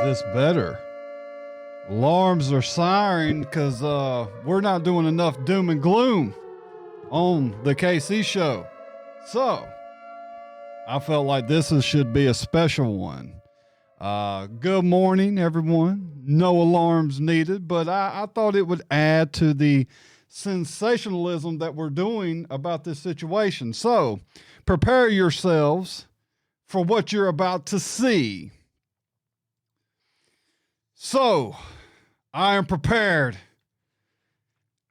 this better? Alarms are siren because we're not doing enough doom and gloom on the KC show. So I felt like should be a special one. Good morning, everyone. No alarms needed, but I thought it would add to the sensationalism that we're doing about this situation. So prepare yourselves for what you're about to see. So I am prepared.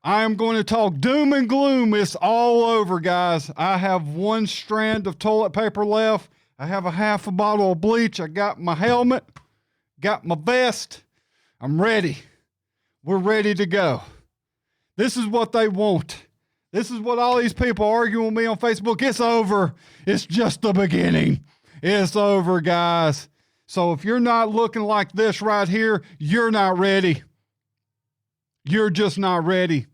I am going to talk doom and gloom. It's all over, guys. I have one strand of toilet paper left. I have a half a bottle of bleach. I got my helmet, got my vest. I'm ready. We're ready to go. This is what they want. This is what all these people arguing with me on Facebook. It's over. It's just the beginning. It's over, guys. So if you're not looking like this right here, you're not ready. You're just not ready.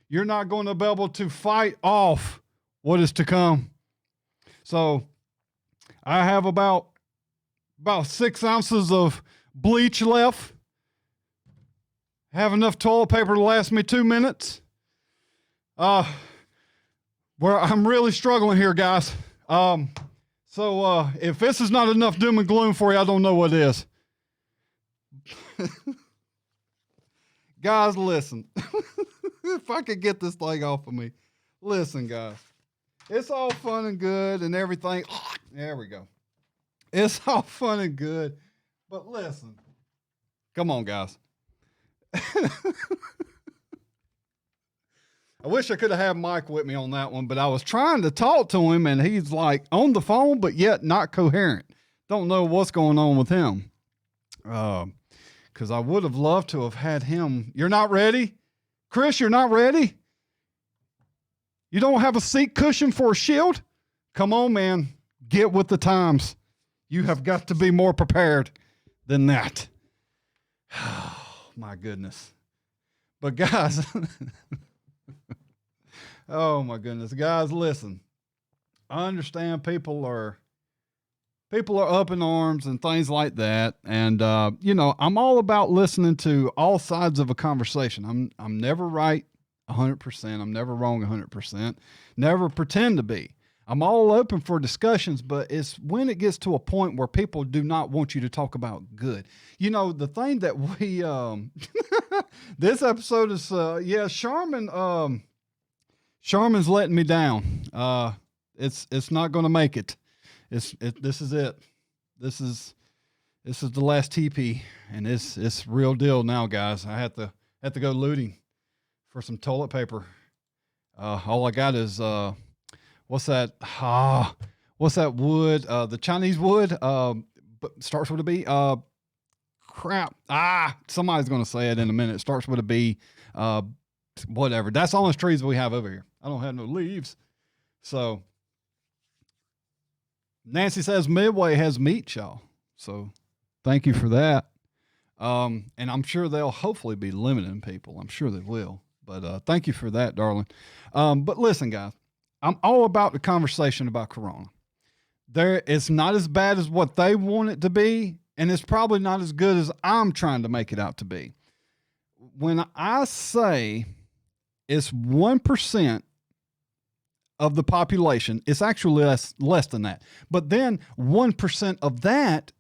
You're not going to be able to fight off what is to come. So I have about 6 ounces of bleach left. Have enough toilet paper to last me 2 minutes. Where I'm really struggling here, guys. So if this is not enough doom and gloom for you, I don't know what is. Guys, listen. If I could get this thing off of me. Listen, guys. It's all fun and good and everything. There we go. It's all fun and good. But listen. Come on, guys. I wish I could have had Mike with me on that one, but I was trying to talk to him and he's like on the phone, but yet not coherent. Don't know what's going on with him. Because I would have loved to have had him. You're not ready? Chris, you're not ready? You don't have a seat cushion for a shield? Come on, man. Get with the times. You have got to be more prepared than that. Oh, my goodness. But guys, oh my goodness. Guys, listen. I understand people are up in arms and things like that. And, I'm all about listening to all sides of a conversation. I'm never right 100%. I'm never wrong 100%. Never pretend to be. I'm all open for discussions, but it's when it gets to a point where people do not want you to talk about good. You know, the thing that we, this episode is, Charmin's letting me down. It's not going to make it. This is it. This is the last TP, and it's real deal now, guys. I have to go looting for some toilet paper. All I got is what's that? What's that wood? The Chinese wood. But starts with a B. Crap. Somebody's gonna say it in a minute. It starts with a B. Whatever. That's all the trees we have over here. I don't have no leaves, so. Nancy says Midway has meat, y'all. So thank you for that. And I'm sure they'll hopefully be limiting people. I'm sure they will. But thank you for that, darling. But listen, guys, I'm all about the conversation about Corona. It's not as bad as what they want it to be, and it's probably not as good as I'm trying to make it out to be. When I say it's 1% of the population, it's actually less than that. But then 1% of that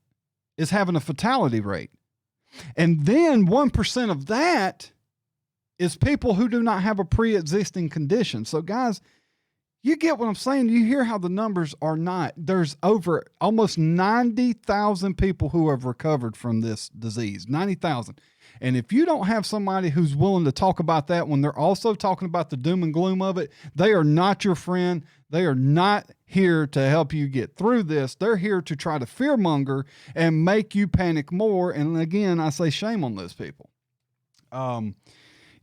is having a fatality rate. And then 1% of that is people who do not have a pre-existing condition. So guys, you get what I'm saying? You hear how the numbers are not. There's over almost 90,000 people who have recovered from this disease. 90,000. And if you don't have somebody who's willing to talk about that when they're also talking about the doom and gloom of it, they are not your friend. They are not here to help you get through this. They're here to try to fearmonger and make you panic more. And again, I say shame on those people. I'm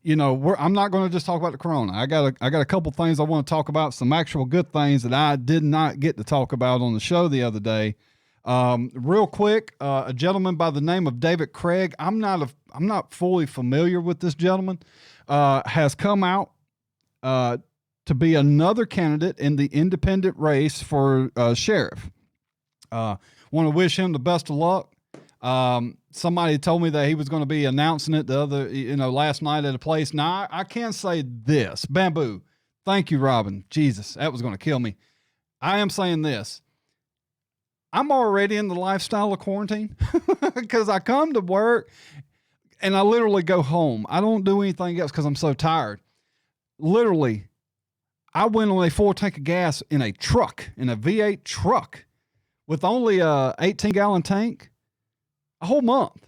not going to just talk about the Corona. I got a couple things I want to talk about, some actual good things that I did not get to talk about on the show the other day. Real quick, a gentleman by the name of David Craig. I'm not fully familiar with this gentleman. Has come out to be another candidate in the independent race for sheriff. Want to wish him the best of luck. Somebody told me that he was going to be announcing it last night at a place. Now I can say this, Bamboo. Thank you, Robin. Jesus, that was going to kill me. I am saying this. I'm already in the lifestyle of quarantine because I come to work and I literally go home. I don't do anything else because I'm so tired. Literally, I went on a full tank of gas in a truck, in a V8 truck with only a 18-gallon tank a whole month.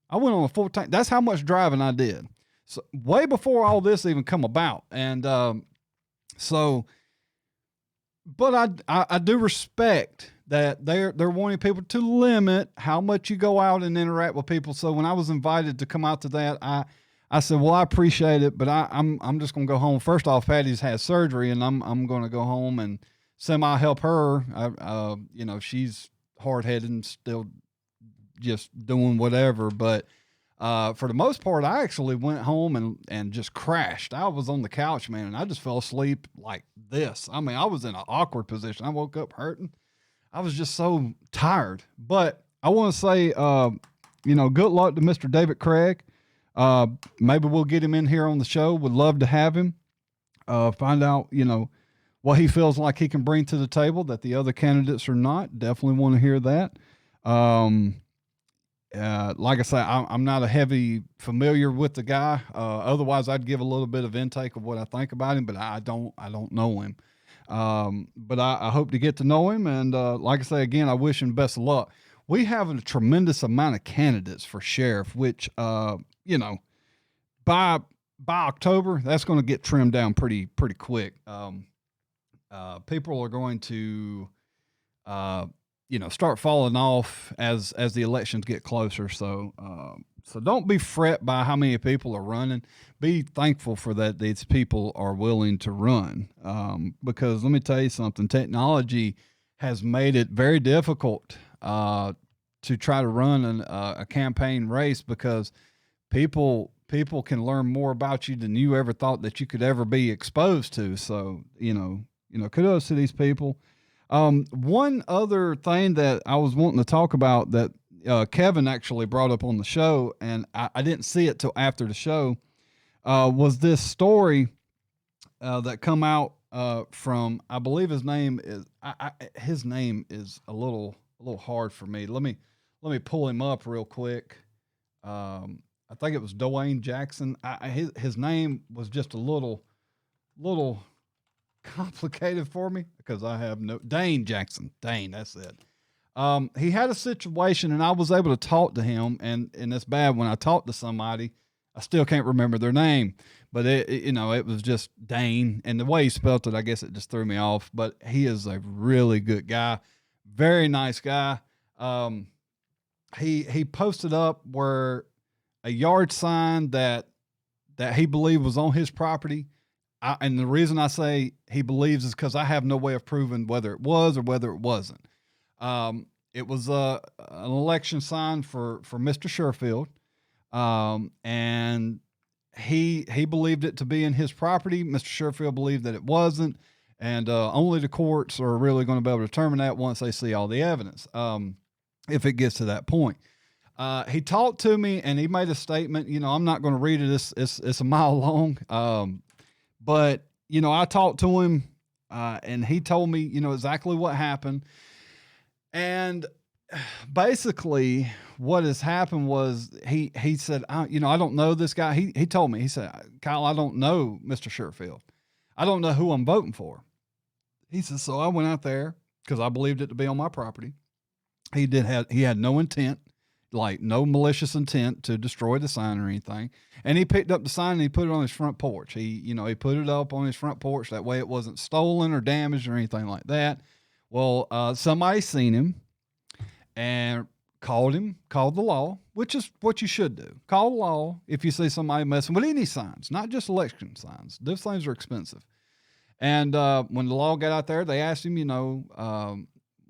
I went on a full tank. That's how much driving I did. So way before all this even come about. And but I do respect that they're wanting people to limit how much you go out and interact with people. So when I was invited to come out to that, I said, well, I appreciate it, but I'm just going to go home. First off, Patty's had surgery, and I'm going to go home and semi help her. She's hard headed and still just doing whatever. But for the most part, I actually went home and just crashed. I was on the couch, man, and I just fell asleep like this. I mean, I was in an awkward position. I woke up hurting. I was just so tired. But I want to say, good luck to Mr. David Craig. Maybe we'll get him in here on the show. Would love to have him. Find out, what he feels like he can bring to the table that the other candidates are not. Definitely want to hear that. Like I say, I'm not a heavy familiar with the guy. Otherwise I'd give a little bit of intake of what I think about him, but I don't know him. But I hope to get to know him. And, like I say, again, I wish him best of luck. We have a tremendous amount of candidates for sheriff, which, by October, that's going to get trimmed down pretty quick. People are going to, start falling off as the elections get closer. So don't be fret by how many people are running. Be thankful for that these people are willing to run. Because let me tell you something, technology has made it very difficult to try to run a campaign race because people can learn more about you than you ever thought that you could ever be exposed to. So, kudos to these people. One other thing that I was wanting to talk about that Kevin actually brought up on the show, and I didn't see it till after the show, was this story that come out from, I believe his name is a little hard for me. Let me pull him up real quick. I think it was Dwayne Jackson. His name was just a little complicated for me because I have Dane Jackson. Dane, that's it. He had a situation and I was able to talk to him, and it's bad when I talk to somebody, I still can't remember their name, but it was just Dane, and the way he spelled it, I guess it just threw me off, but he is a really good guy. Very nice guy. He posted up where a yard sign that he believed was on his property. And the reason I say he believes is because I have no way of proving whether it was or whether it wasn't. It was an election sign for Mr. Sherfield, and he believed it to be in his property. Mr. Sherfield believed that it wasn't, and only the courts are really going to be able to determine that once they see all the evidence, if it gets to that point. He talked to me and he made a statement. I'm not going to read it. It's a mile long. But, I talked to him, and he told me, exactly what happened. And basically what has happened was he said, I don't know this guy. He told me, he said, Kyle, I don't know Mr. Sherfield. I don't know who I'm voting for. He said, so I went out there because I believed it to be on my property. He had no intent, like no malicious intent to destroy the sign or anything. And he picked up the sign and he put it on his front porch. He put it up on his front porch. That way it wasn't stolen or damaged or anything like that. Well, somebody seen him and called the law, which is what you should do. Call the law if you see somebody messing with any signs, not just election signs. Those things are expensive. And when the law got out there, they asked him,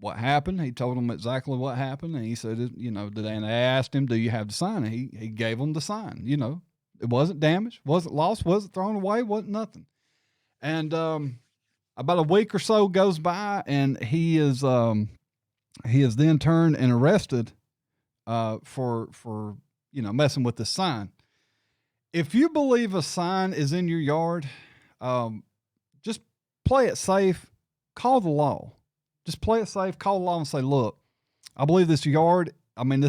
what happened. He told them exactly what happened. And he said, and they asked him, do you have the sign? And he gave them the sign. It wasn't damaged, wasn't lost, wasn't thrown away, wasn't nothing. And about a week or so goes by, and he is then turned and arrested for messing with the sign. If you believe a sign is in your yard, just play it safe. Call the law. Just play it safe. Call the law and say, look, I believe this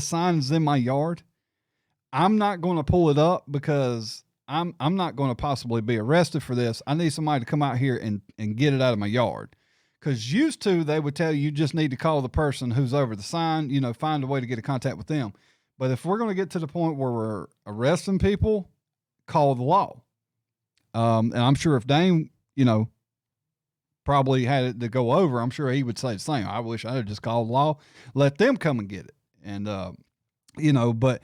sign is in my yard. I'm not going to pull it up because I'm not going to possibly be arrested for this. I need somebody to come out here and get it out of my yard. Because used to, they would tell you just need to call the person who's over the sign, find a way to get in contact with them. But if we're going to get to the point where we're arresting people, call the law. And I'm sure if Dane, probably had it to go over, I'm sure he would say the same. I wish I had just called the law, let them come and get it. And, but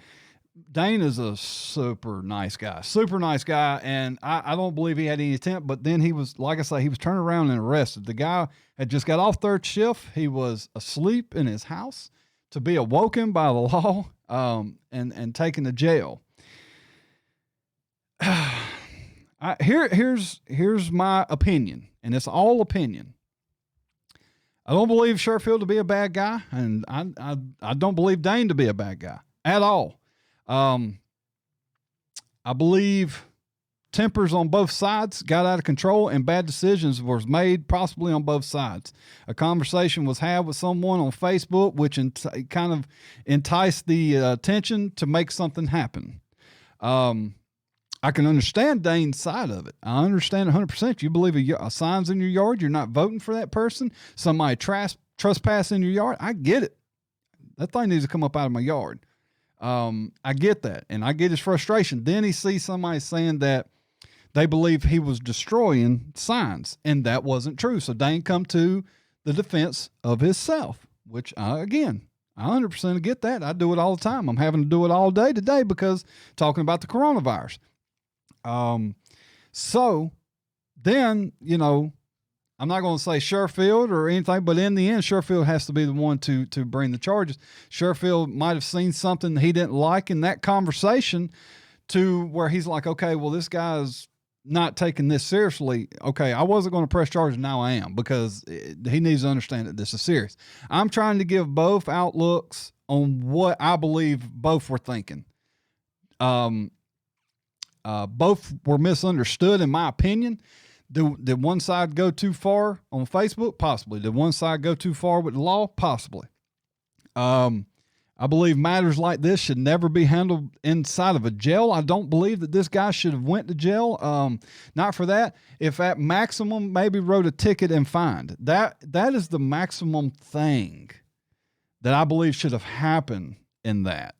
Dane is a super nice guy. And I don't believe he had any intent, but then he was, like I say, he was turned around and arrested. The guy had just got off third shift. He was asleep in his house to be awoken by the law, and taken to jail. Here's my opinion, and it's all opinion. I don't believe Sherfield to be a bad guy, and I don't believe Dane to be a bad guy at all. I believe tempers on both sides got out of control and bad decisions was made possibly on both sides. A conversation was had with someone on Facebook, which kind of enticed the attention to make something happen. I can understand Dane's side of it. I understand 100%. You believe a sign's in your yard, you're not voting for that person, somebody trespass in your yard. I get it. That thing needs to come up out of my yard. I get that, and I get his frustration. Then he sees somebody saying that they believe he was destroying signs, and that wasn't true. So Dane come to the defense of himself, which I 100% get that. I do it all the time. I'm having to do it all day today because talking about the coronavirus. So then, I'm not going to say Sherfield or anything, but in the end, Sherfield has to be the one to bring the charges. Sherfield might have seen something he didn't like in that conversation to where he's like, okay, well, this guy's not taking this seriously. Okay, I wasn't going to press charges. Now I am, because he needs to understand that this is serious. I'm trying to give both outlooks on what I believe both were thinking. Both were misunderstood, in my opinion. Did one side go too far on Facebook? Possibly. Did one side go too far with the law? Possibly. I believe matters like this should never be handled inside of a jail. I don't believe that this guy should have went to jail. Not for that. If at maximum, maybe wrote a ticket and fined. That is the maximum thing that I believe should have happened in that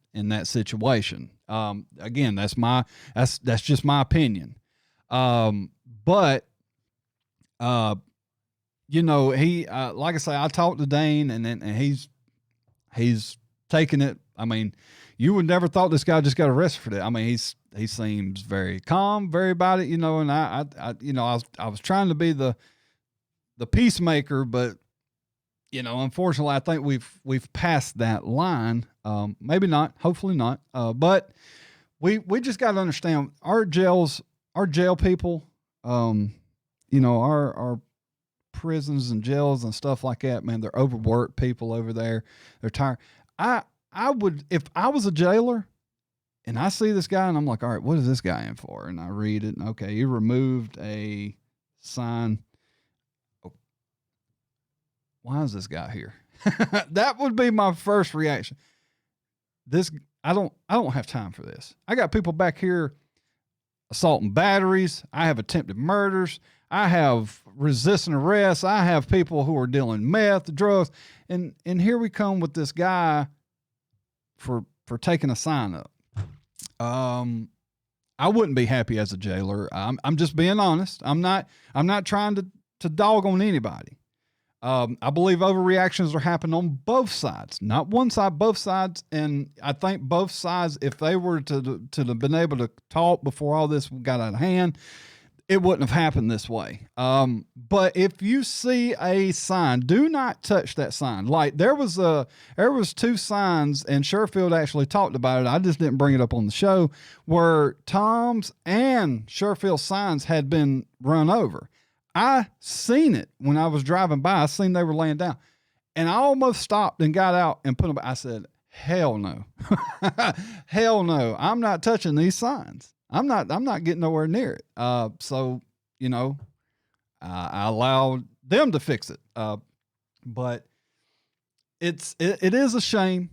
situation. Again, that's just my opinion. But he, like I say, I talked to Dane, and he's taking it. I mean, you would never thought this guy just got arrested for that. I mean, he seems very calm, very about it, and I was trying to be the peacemaker, but unfortunately, I think we've passed that line. Maybe not, hopefully not. But we just got to understand our jail people, our prisons and jails and stuff like that, man, they're overworked people over there. They're tired. I would, if I was a jailer and I see this guy and I'm like, all right, what is this guy in for? And I read it, and okay, you removed a sign. Oh, why is this guy here? That would be my first reaction. I don't have time for this. I got people back here assault and batteries. I have attempted murders. I have resisting arrest. I have people who are dealing meth, drugs. And here we come with this guy for taking a sign up. I wouldn't be happy as a jailer. I'm just being honest. I'm not trying to dog on anybody. I believe overreactions are happening on both sides, not one side, both sides. And I think both sides, if they were to have been able to talk before all this got out of hand, it wouldn't have happened this way. But if you see a sign, do not touch that sign. Like there was two signs, and Sherfield actually talked about it. I just didn't bring it up on the show, where Tom's and Sherfield's signs had been run over. I seen it when I was driving by. I seen they were laying down, and I almost stopped and got out and put them. I said, Hell no. Hell no. I'm not touching these signs. I'm not getting nowhere near it. So, you know, I allow them to fix it. But it is a shame.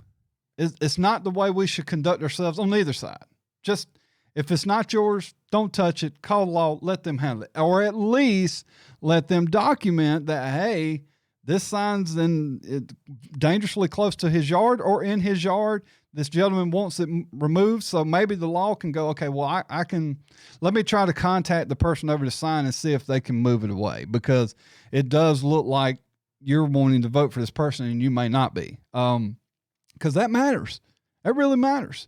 It's not the way we should conduct ourselves on either side. Just if it's not yours, don't touch it. Call the law. Let them handle it, or at least let them document that. Hey, this sign's dangerously close to his yard or in his yard. This gentleman wants it removed, so maybe the law can go, okay, well, I can, let me try to contact the person over the sign and see if they can move it away, because it does look like you're wanting to vote for this person and you may not be. Because that matters. That really matters.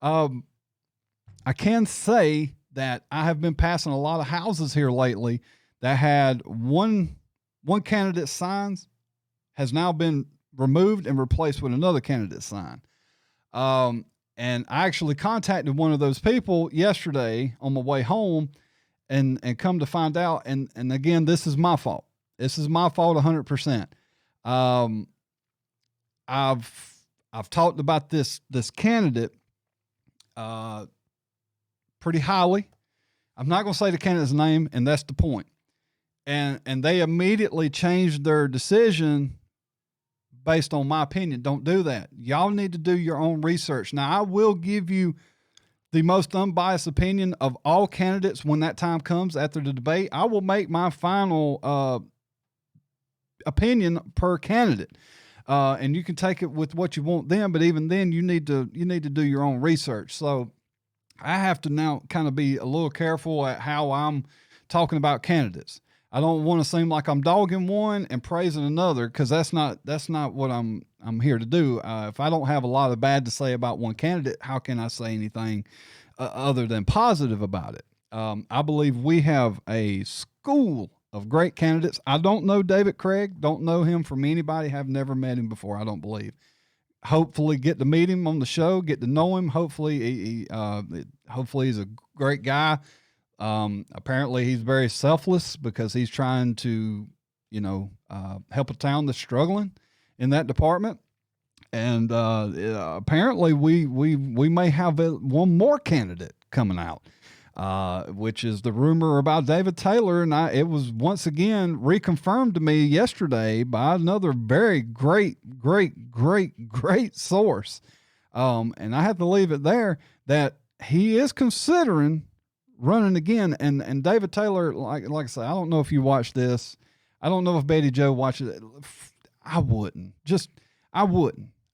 I can say that I have been passing a lot of houses here lately that had one candidate's signs has now been removed and replaced with another candidate's sign. And I actually contacted one of those people yesterday on my way home and come to find out. And again, this is my fault. This is my fault 100%. I've talked about this candidate, pretty highly. I'm not going to say the candidate's name, and that's the point. And they immediately changed their decision based on my opinion. Don't do that. Y'all need to do your own research. Now, I will give you the most unbiased opinion of all candidates when that time comes after the debate. I will make my final opinion per candidate. And you can take it with what you want then, but even then you need to do your own research. So I have to now kind of be a little careful at how I'm talking about candidates. I don't want to seem like I'm dogging one and praising another, because that's not what I'm here to do. If I don't have a lot of bad to say about one candidate, how can I say anything other than positive about it? I believe we have a school of great candidates. I don't know David Craig, don't know him from anybody, have never met him before, I don't believe. Hopefully get to meet him on the show, get to know him. Hopefully he's a great guy. Apparently he's very selfless because he's trying to, help a town that's struggling in that department. And apparently we may have one more candidate coming out, which is the rumor about David Taylor. And it was once again reconfirmed to me yesterday by another very great source. And I have to leave it there that he is considering running again. And David Taylor, like I say, I don't know if you watched this. I don't know if Betty Joe watched it. I wouldn't.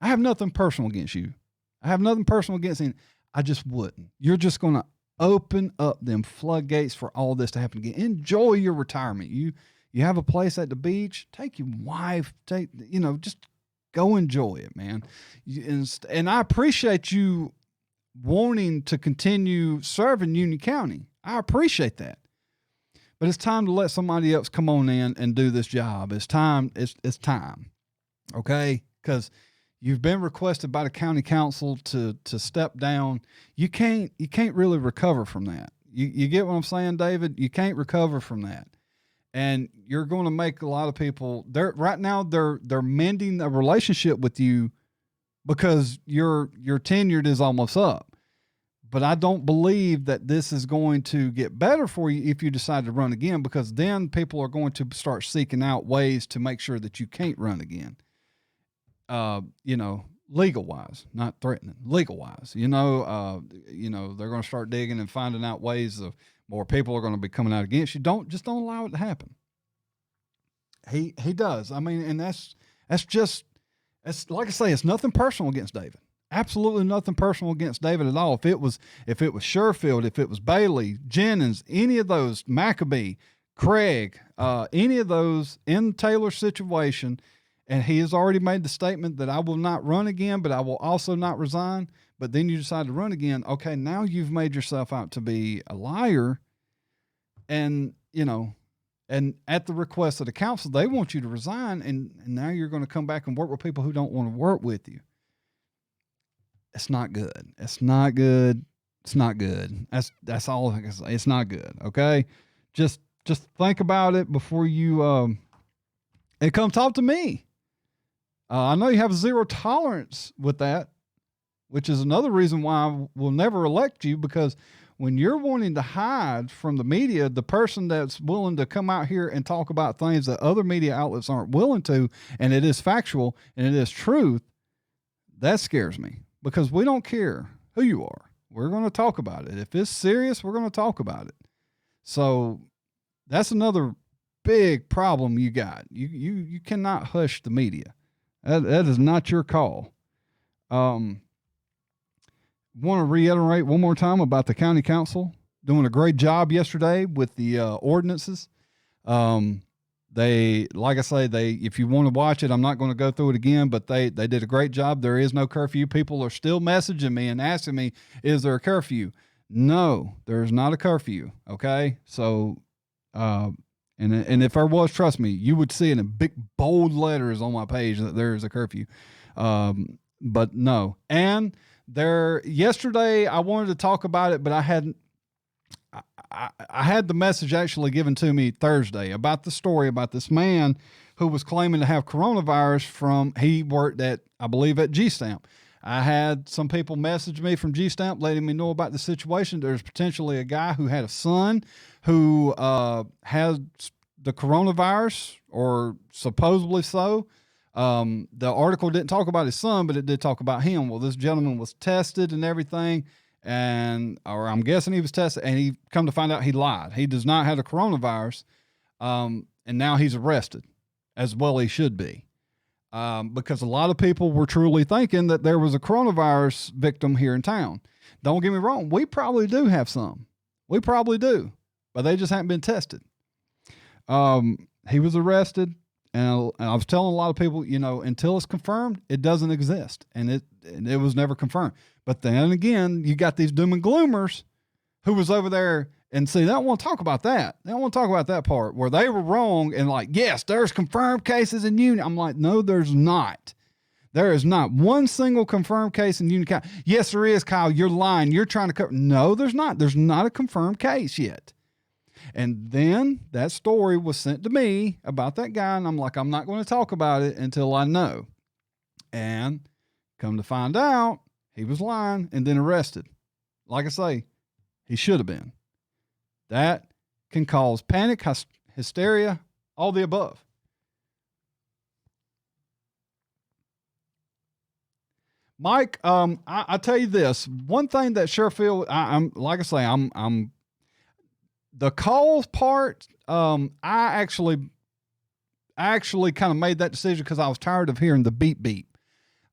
I have nothing personal against you. I have nothing personal against him. I just wouldn't. You're just going to open up them floodgates for all this to happen again. Enjoy your retirement. You have a place at the beach. Take your wife. Just go enjoy it, man. And I appreciate you wanting to continue serving Union County. I appreciate that. But it's time to let somebody else come on in and do this job. It's time. It's time. Okay? Because you've been requested by the county council to step down. You can't really recover from that. You get what I'm saying, David? You can't recover from that. And you're going to make a lot of people they're mending a relationship with you because your tenure is almost up. But I don't believe that this is going to get better for you if you decide to run again, because then people are going to start seeking out ways to make sure that you can't run again. Legal wise, not threatening, legal wise, they're going to start digging and finding out ways of more people are going to be coming out against you. Don't allow it to happen. He does. I mean, and that's like I say, it's nothing personal against David. Absolutely nothing personal against David at all. If it was Sherfield, if it was Bailey, Jennings, any of those, Maccabee, Craig, any of those in Taylor's situation, and he has already made the statement that I will not run again, but I will also not resign. But then you decide to run again. Okay, now you've made yourself out to be a liar. And, and at the request of the council, they want you to resign. And now you're going to come back and work with people who don't want to work with you. It's not good. It's not good. It's not good. That's all I can say. It's not good. Okay. Just think about it before you, and come talk to me. I know you have zero tolerance with that, which is another reason why we'll never elect you, because when you're wanting to hide from the media, the person that's willing to come out here and talk about things that other media outlets aren't willing to, and it is factual and it is truth, that scares me, because we don't care who you are. We're going to talk about it. If it's serious, we're going to talk about it. So that's another big problem you got. You cannot hush the media. That is not your call. Want to reiterate one more time about the county council doing a great job yesterday with the ordinances. They, like I say, if you want to watch it, I'm not going to go through it again, but they did a great job. There is no curfew. People are still messaging me and asking me, is there a curfew? No, there's not a curfew. Okay. So, and if there was, trust me, you would see it in big bold letters on my page that there is a curfew. But no. And yesterday I wanted to talk about it, but I had the message actually given to me Thursday about the story about this man who was claiming to have coronavirus he worked at, I believe, at G-Stamp. I had some people message me from G-Stamp letting me know about the situation. There's potentially a guy who had a son who has the coronavirus, or supposedly so. The article didn't talk about his son, but it did talk about him. Well, this gentleman was tested and everything, or I'm guessing he was tested, and he come to find out he lied. He does not have the coronavirus, and now he's arrested, as well he should be, because a lot of people were truly thinking that there was a coronavirus victim here in town. Don't get me wrong, we probably do have some. We probably do, but they just haven't been tested. He was arrested. And I was telling a lot of people, until it's confirmed, it doesn't exist. And it was never confirmed. But then again, you got these doom and gloomers who was over there, and see, they don't want to talk about that. They don't want to talk about that part where they were wrong and like, yes, there's confirmed cases in Union. I'm like, no, there's not. There is not one single confirmed case in Union County. Yes, there is, Kyle. You're lying. You're trying to cover. No, there's not. There's not a confirmed case yet. And then that story was sent to me about that guy, and I'm like, I'm not going to talk about it until I know. And come to find out, he was lying and then arrested. Like I say, he should have been. That can cause panic, hysteria, all the above. Mike, I tell you this, one thing that sure feel, I'm like I say, I'm the calls part, I actually kind of made that decision because I was tired of hearing the beep beep.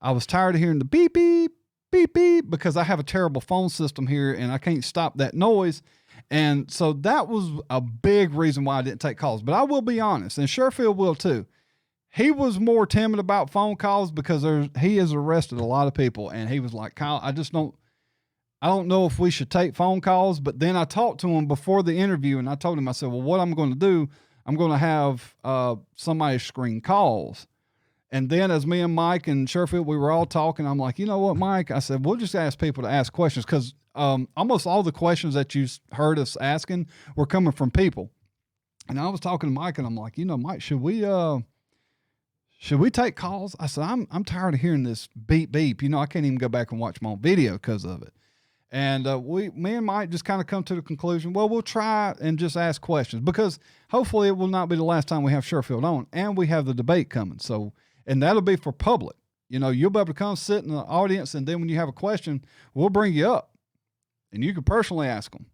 I was tired of hearing the beep beep, beep beep, because I have a terrible phone system here and I can't stop that noise. And so that was a big reason why I didn't take calls. But I will be honest, and Sherfield will too. He was more timid about phone calls because he has arrested a lot of people. And he was like, Kyle, I don't know if we should take phone calls. But then I talked to him before the interview and I told him, I said, well, what I'm going to do, I'm going to have somebody screen calls. And then as me and Mike and Sherfield, we were all talking, I'm like, you know what, Mike? I said, we'll just ask people to ask questions, because almost all the questions that you heard us asking were coming from people. And I was talking to Mike and I'm like, Mike, should we take calls? I said, I'm tired of hearing this beep beep. I can't even go back and watch my own video because of it. And me and Mike just kind of come to the conclusion, well, we'll try and just ask questions, because hopefully it will not be the last time we have Sherfield on, and we have the debate coming. So, and that'll be for public. You'll be able to come sit in the audience, and then when you have a question, we'll bring you up and you can personally ask them.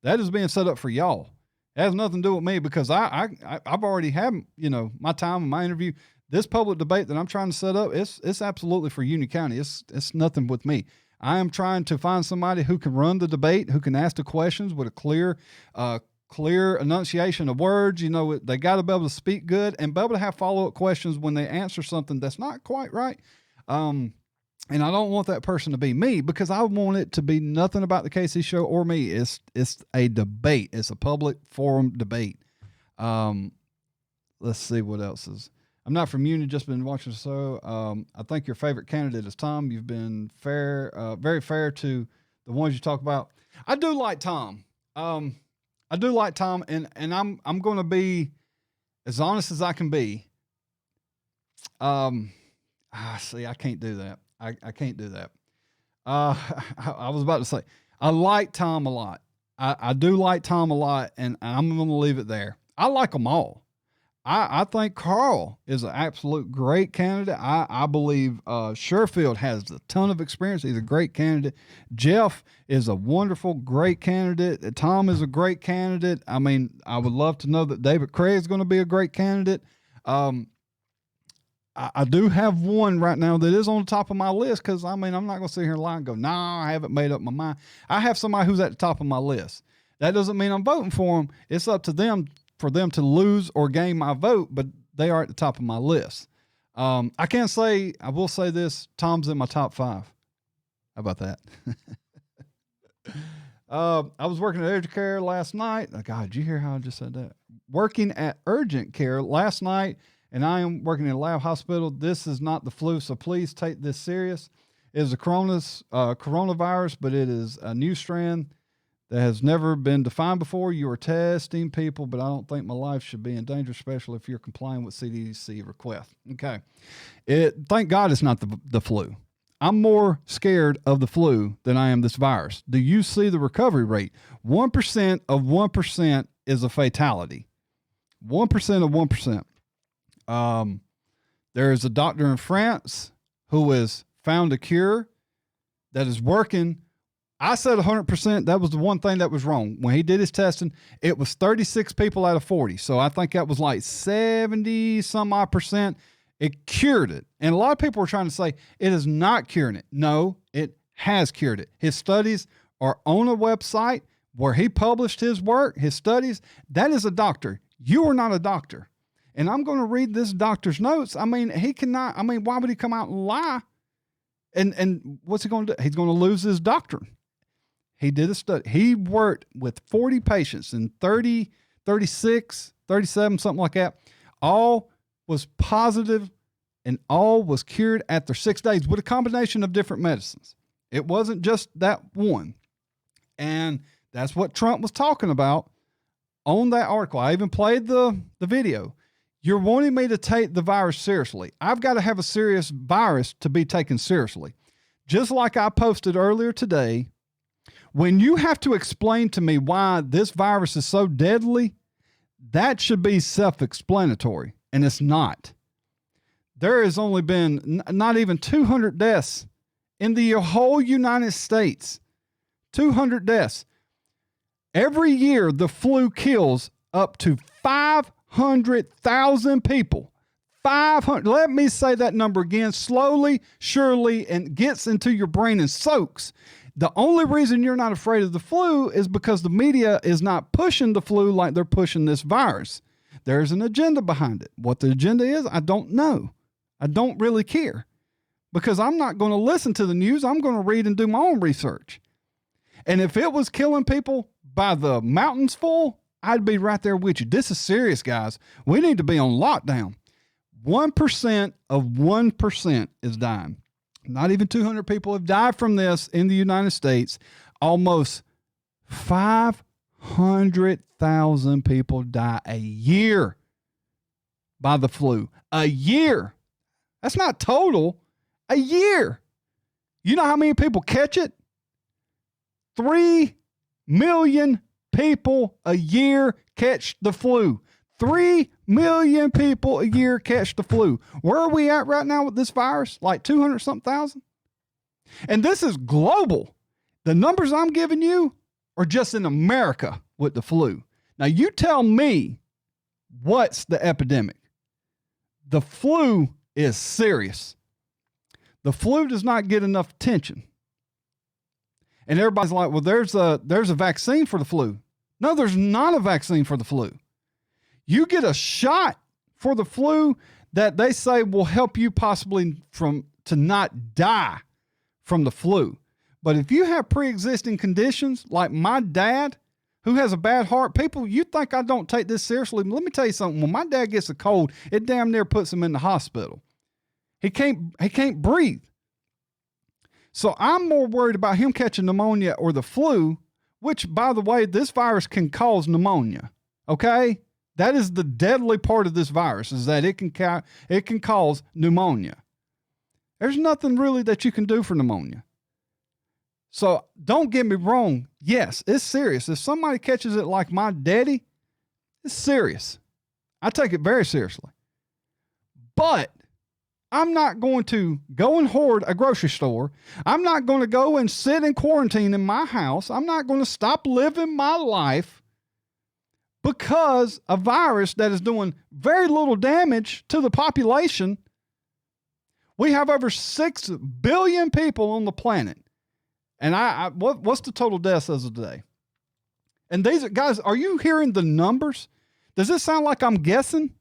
That is being set up for y'all. It has nothing to do with me, because I've already had, my time and my interview. This public debate that I'm trying to set up, it's absolutely for Union County. It's nothing with me. I am trying to find somebody who can run the debate, who can ask the questions with a clear enunciation of words. They got to be able to speak good and be able to have follow-up questions when they answer something that's not quite right. And I don't want that person to be me, because I want it to be nothing about the KC show or me. It's a debate. It's a public forum debate. Let's see what else is. I'm not from Union, just been watching the show. I think your favorite candidate is Tom. You've been fair, very fair to the ones you talk about. I do like Tom. And I'm going to be as honest as I can be. See, I can't do that. I can't do that. Uh, I was about to say, I like Tom a lot. I do like Tom a lot, and I'm going to leave it there. I like them all. I think Carl is an absolute great candidate. I believe Sherfield has a ton of experience. He's a great candidate. Jeff is a wonderful, great candidate. Tom is a great candidate. I mean, I would love to know that David Craig is going to be a great candidate. I do have one right now that is on the top of my list because, I mean, I'm not going to sit here and lie and go, I haven't made up my mind. I have somebody who's at the top of my list. That doesn't mean I'm voting for them. It's up to them for them to lose or gain my vote, but they are at the top of my list. I will say this, Tom's in my top 5. How about that? I was working at urgent care last night. Oh, God, did you hear how I just said that? Working at urgent care last night, and I am working in a lab hospital. This is not the flu, so please take this serious. It is a coronavirus, but it is a new strand that has never been defined before. You are testing people, but I don't think my life should be in danger, especially if you're complying with CDC requests. Okay. Thank God it's not the flu. I'm more scared of the flu than I am this virus. Do you see the recovery rate? 1% of 1% is a fatality. 1% of 1%. There is a doctor in France who has found a cure that is working. I said 100%. That was the one thing that was wrong. When he did his testing, it was 36 people out of 40. So I think that was like 70 some odd percent. It cured it. And a lot of people were trying to say it is not curing it. No, it has cured it. His studies are on a website where he published his work, his studies. That is a doctor. You are not a doctor. And I'm going to read this doctor's notes. I mean, why would he come out and lie? And what's he going to do? He's going to lose his doctorate. He did a study. He worked with 40 patients in 30, 36, 37, something like that. All was positive and all was cured after 6 days with a combination of different medicines. It wasn't just that one. And that's what Trump was talking about on that article. I even played the video. You're wanting me to take the virus seriously. I've got to have a serious virus to be taken seriously. Just like I posted earlier today, when you have to explain to me why this virus is so deadly, that should be self-explanatory, and it's not. There has only been not even 200 deaths in the whole United States. 200 deaths. Every year, the flu kills up to 500,000 people. 500. Let me say that number again slowly, surely, and gets into your brain and soaks. The only reason you're not afraid of the flu is because the media is not pushing the flu like they're pushing this virus. There's an agenda behind it. What the agenda is, I don't know. I don't really care because I'm not going to listen to the news. I'm going to read and do my own research. And if it was killing people by the mountains full, I'd be right there with you. This is serious, guys. We need to be on lockdown. 1% of 1% is dying. Not even 200 people have died from this in the United States. Almost 500,000 people die a year by the flu. A year. That's not total. A year. You know how many people catch it? 3 million people a year catch the flu. 3 million people a year catch the flu. Where are we at right now with this virus? Like 200 something thousand? And this is global. The numbers I'm giving you are just in America with the flu. Now you tell me what's the epidemic. The flu is serious. The flu does not get enough attention. And everybody's like, well, there's a vaccine for the flu. No, there's not a vaccine for the flu. You get a shot for the flu that they say will help you possibly to not die from the flu. But if you have pre-existing conditions like my dad, who has a bad heart, people, you think I don't take this seriously. Let me tell you something. When my dad gets a cold, it damn near puts him in the hospital. He can't breathe. So I'm more worried about him catching pneumonia or the flu, which, by the way, this virus can cause pneumonia. Okay? That is the deadly part of this virus, is that it can cause pneumonia. There's nothing really that you can do for pneumonia. So don't get me wrong. Yes, it's serious. If somebody catches it like my daddy, it's serious. I take it very seriously. But I'm not going to go and hoard a grocery store. I'm not going to go and sit in quarantine in my house. I'm not going to stop living my life because a virus that is doing very little damage to the population. We have over 6 billion people on the planet. And what's the total deaths as of today? And these guys, are you hearing the numbers? Does this sound like I'm guessing?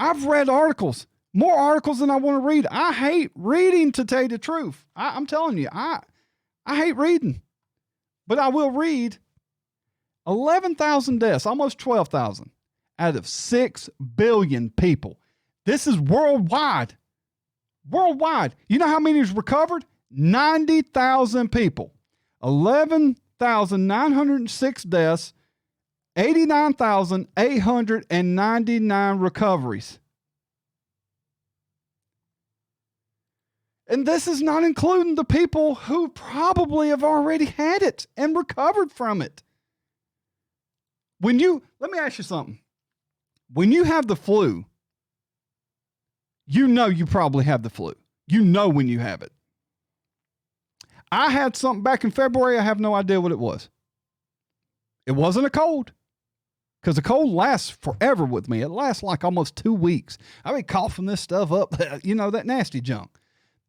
I've read articles, more articles than I want to read. I hate reading, to tell you the truth. I'm telling you, I hate reading, but I will read. 11,000 deaths, almost 12,000 out of 6 billion people. This is worldwide. Worldwide. You know how many is recovered? 90,000 people. 11,906 deaths, 89,899 recoveries. And this is not including the people who probably have already had it and recovered from it. Let me ask you something. When you have the flu, you know you probably have the flu. You know when you have it. I had something back in February. I have no idea what it was. It wasn't a cold, because the cold lasts forever with me. It lasts like almost 2 weeks. I be coughing this stuff up, that nasty junk.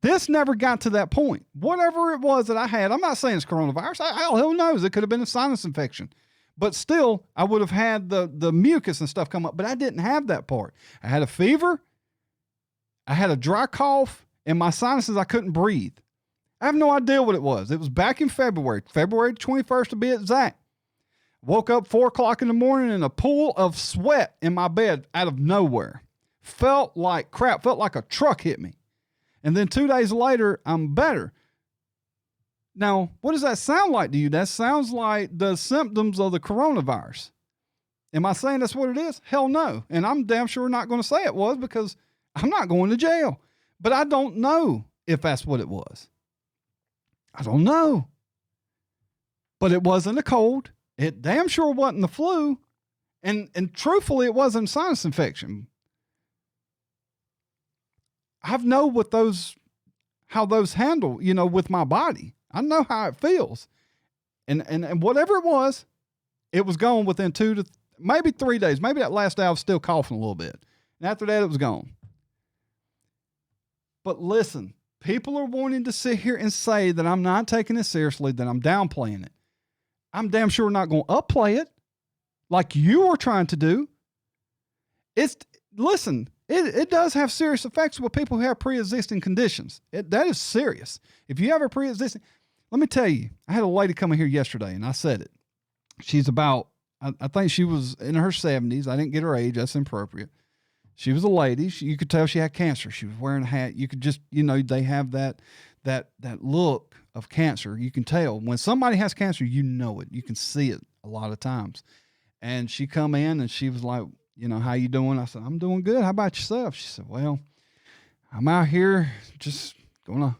This never got to that point. Whatever it was that I had, I'm not saying it's coronavirus. Who knows? It could have been a sinus infection. But still, I would have had the mucus and stuff come up, but I didn't have that part. I had a fever. I had a dry cough, and my sinuses, I couldn't breathe. I have no idea what it was. It was back in February 21st to be exact. Woke up 4 o'clock in the morning in a pool of sweat in my bed out of nowhere. Felt like crap. Felt like a truck hit me. And then 2 days later, I'm better. Now, what does that sound like to you? That sounds like the symptoms of the coronavirus. Am I saying that's what it is? Hell no. And I'm damn sure not going to say it was, because I'm not going to jail. But I don't know if that's what it was. I don't know. But it wasn't a cold. It damn sure wasn't the flu. And truthfully, it wasn't sinus infection. I know how those handle, with my body. I know how it feels. And whatever it was gone within 2 to maybe 3 days. Maybe that last day I was still coughing a little bit. And after that, it was gone. But listen, people are wanting to sit here and say that I'm not taking it seriously, that I'm downplaying it. I'm damn sure not going to upplay it like you are trying to do. Listen, it does have serious effects with people who have pre-existing conditions. That is serious. If you have a pre-existing, let me tell you, I had a lady come in here yesterday, and I said it. She's about, I think she was in her 70s. I didn't get her age. That's inappropriate. She was a lady. You could tell she had cancer. She was wearing a hat. You could just, they have that look of cancer. You can tell when somebody has cancer, you know it. You can see it a lot of times. And she come in and she was like, how you doing? I said, I'm doing good. How about yourself? She said, well, I'm out here just going to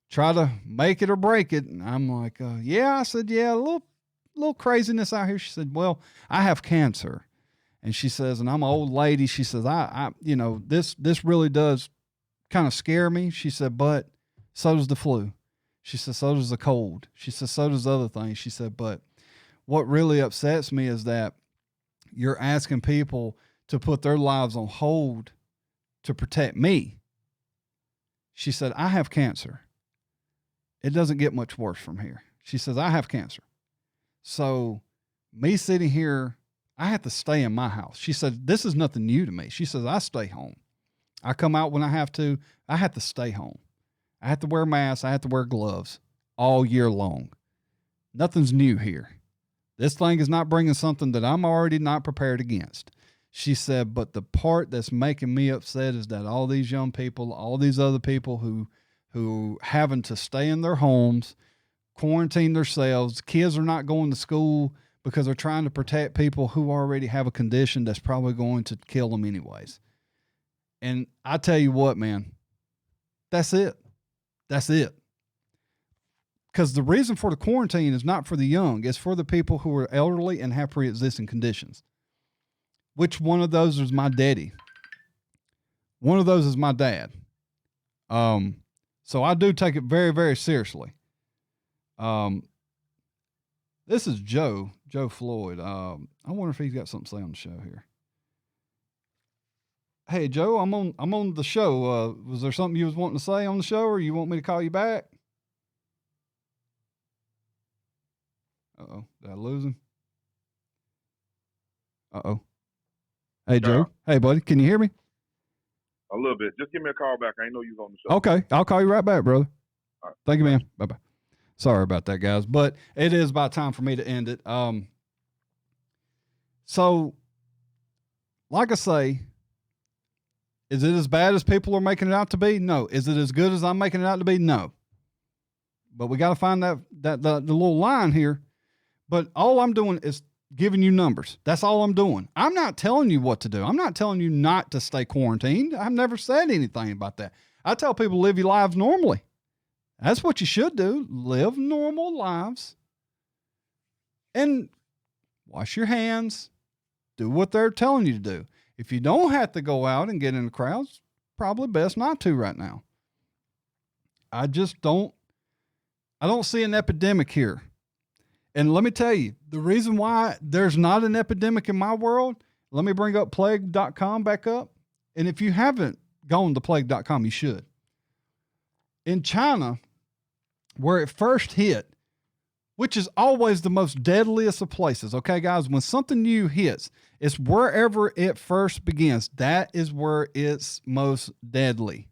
try to make it or break it. And I'm like, yeah. I said, yeah, a little craziness out here. She said, well, I have cancer. And she says, and I'm an old lady. She says, this really does kind of scare me. She said, but so does the flu. She said, so does the cold. She said, so does other things. She said, but what really upsets me is that you're asking people to put their lives on hold to protect me. She said, I have cancer. It doesn't get much worse from here. She says, I have cancer. So me sitting here, I have to stay in my house. She said, this is nothing new to me. She says, I stay home. I come out when I have to. I have to stay home. I have to wear masks. I have to wear gloves all year long. Nothing's new here. This thing is not bringing something that I'm already not prepared against. She said, but the part that's making me upset is that all these young people, all these other people who having to stay in their homes, quarantine themselves, kids are not going to school because they're trying to protect people who already have a condition that's probably going to kill them anyways. And I tell you what, man, that's it. That's it. because the reason for the quarantine is not for the young. It's for the people who are elderly and have pre-existing conditions. Which one of those is my daddy? One of those is my dad. So I do take it very, very seriously. This is Joe Floyd. I wonder if he's got something to say on the show here. Hey Joe, I'm on the show. Was there something you was wanting to say on the show, or you want me to call you back? Uh-oh, did I lose him? Uh-oh. Hey Joe. Hey buddy, can you hear me? A little bit. Just give me a call back. I didn't know you was on the show. Okay, I'll call you right back, brother. All right. Thank you, man. Bye-bye. Sorry about that, guys, but it is about time for me to end it. So, like I say, is it as bad as people are making it out to be? No. Is it as good as I'm making it out to be? No. But we got to find the little line here. But all I'm doing is giving you numbers. That's all I'm doing. I'm not telling you what to do. I'm not telling you not to stay quarantined. I've never said anything about that. I tell people to live your lives normally. That's what you should do. Live normal lives and wash your hands. Do what they're telling you to do. If you don't have to go out and get in the crowds, probably best not to right now. I don't see an epidemic here. And let me tell you, the reason why there's not an epidemic in my world, let me bring up plague.com back up. And if you haven't gone to plague.com, you should. In China, where it first hit, which is always the most deadliest of places. Okay, guys, when something new hits, it's wherever it first begins. That is where it's most deadly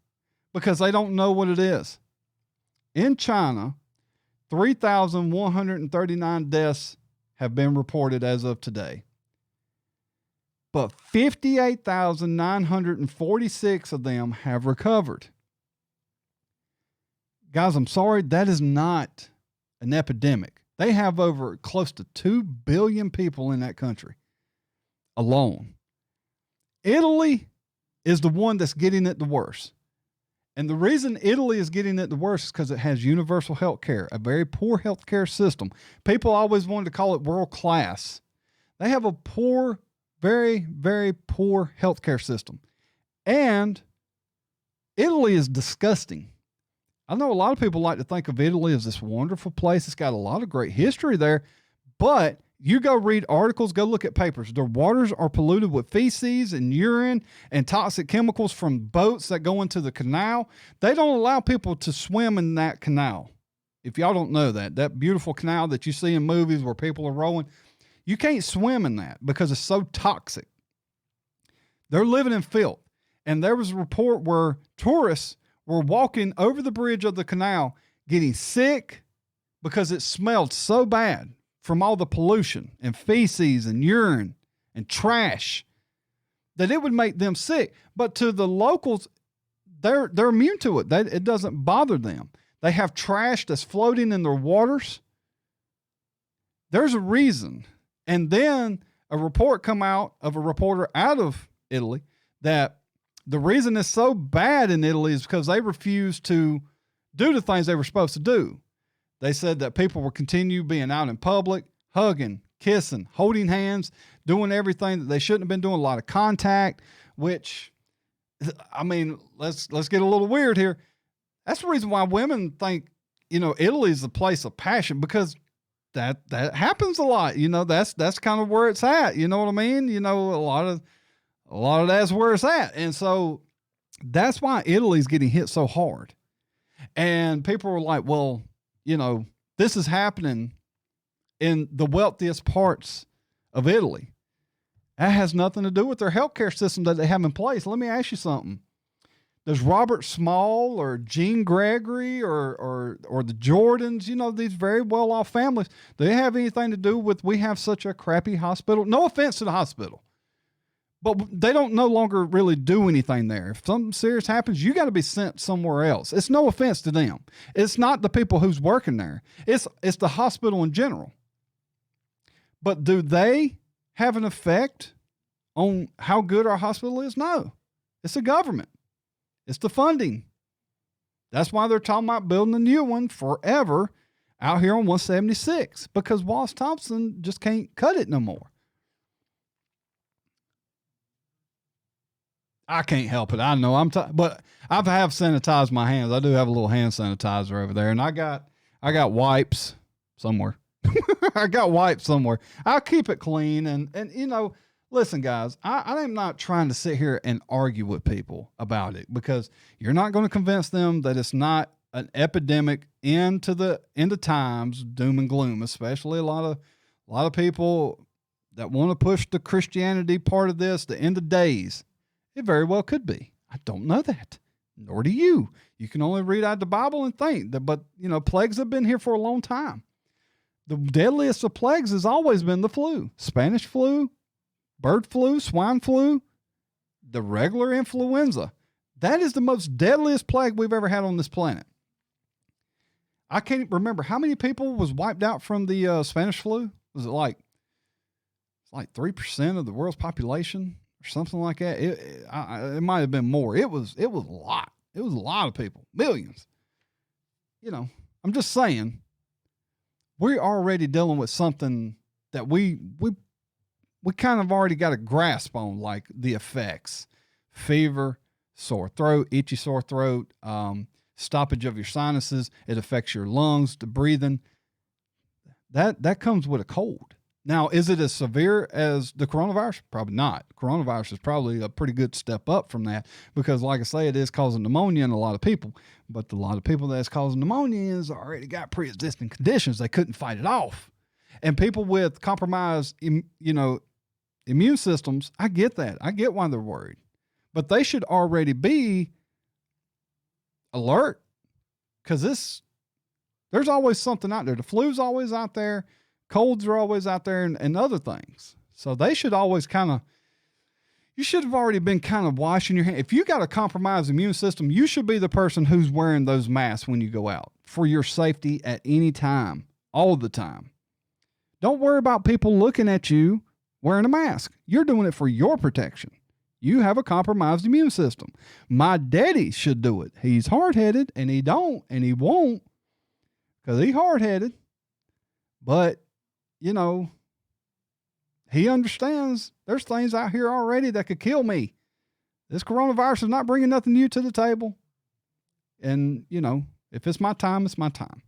because they don't know what it is. In China, 3,139 deaths have been reported as of today. But 58,946 of them have recovered. Guys, I'm sorry, that is not an epidemic. They have over close to 2 billion people in that country alone. Italy is the one that's getting it the worst. And the reason Italy is getting it the worst is because it has universal health care, a very poor health care system. People always wanted to call it world class. They have a poor, very, very poor health care system. And Italy is disgusting. I know a lot of people like to think of Italy as this wonderful place. It's got a lot of great history there, but you go read articles, go look at papers. Their waters are polluted with feces and urine and toxic chemicals from boats that go into the canal. They don't allow people to swim in that canal. If y'all don't know that beautiful canal that you see in movies where people are rowing, you can't swim in that because it's so toxic. They're living in filth. And there was a report where tourists were walking over the bridge of the canal getting sick because it smelled so bad from all the pollution and feces and urine and trash that it would make them sick. But to the locals, they're immune to it. It doesn't bother them. They have trash that's floating in their waters. There's a reason. And then a report come out of a reporter out of Italy that the reason it's so bad in Italy is because they refused to do the things they were supposed to do. They said that people will continue being out in public, hugging, kissing, holding hands, doing everything that they shouldn't have been doing, a lot of contact, which, I mean, let's get a little weird here. That's the reason why women think, Italy is the place of passion, because that happens a lot. That's kind of where it's at. You know what I mean? A lot of that's where it's at. And so that's why Italy's getting hit so hard. And people were like, well, this is happening in the wealthiest parts of Italy. That has nothing to do with their healthcare system that they have in place. Let me ask you something. Does Robert Small or Gene Gregory or the Jordans, these very well-off families, do they have anything to do with we have such a crappy hospital? No offense to the hospital. But they don't no longer really do anything there. If something serious happens, you got to be sent somewhere else. It's no offense to them. It's not the people who's working there. It's the hospital in general. But do they have an effect on how good our hospital is? No. It's the government. It's the funding. That's why they're talking about building a new one forever. out here on 176 because Wallace Thompson just can't cut it no more. I can't help it. I know but I have sanitized my hands. I do have a little hand sanitizer over there, and I got wipes somewhere. I got wipes somewhere. I'll keep it clean, and listen, guys, I am not trying to sit here and argue with people about it because you're not going to convince them that it's not an epidemic into the end of times, doom and gloom, especially a lot of people that want to push the Christianity part of this, the end of days. It very well could be. I don't know that. Nor do you. You can only read out the Bible and think that, but plagues have been here for a long time. The deadliest of plagues has always been the flu, Spanish flu, bird flu, swine flu, the regular influenza. That is the most deadliest plague we've ever had on this planet. I can't remember how many people was wiped out from the Spanish flu. Was it like 3% of the world's population or something like that? It might have been more. It was a lot. It was a lot of people, millions. I'm just saying, we're already dealing with something that we kind of already got a grasp on, like the effects: fever, sore throat, itchy sore throat, stoppage of your sinuses. It affects your lungs, the breathing. That comes with a cold. Now, is it as severe as the coronavirus? Probably not. Coronavirus is probably a pretty good step up from that because, like I say, it is causing pneumonia in a lot of people. But a lot of people that's causing pneumonia has already got pre-existing conditions. They couldn't fight it off. And people with compromised, immune systems, I get that. I get why they're worried. But they should already be alert because there's always something out there. The flu's always out there. Colds are always out there and other things. So they should always you should have already been kind of washing your hands. If you got a compromised immune system, you should be the person who's wearing those masks when you go out for your safety at any time, all the time. Don't worry about people looking at you wearing a mask. You're doing it for your protection. You have a compromised immune system. My daddy should do it. He's hard-headed, and he don't, and he won't because he's hard-headed. But he understands there's things out here already that could kill me. This coronavirus is not bringing nothing new to the table. And, if it's my time, it's my time.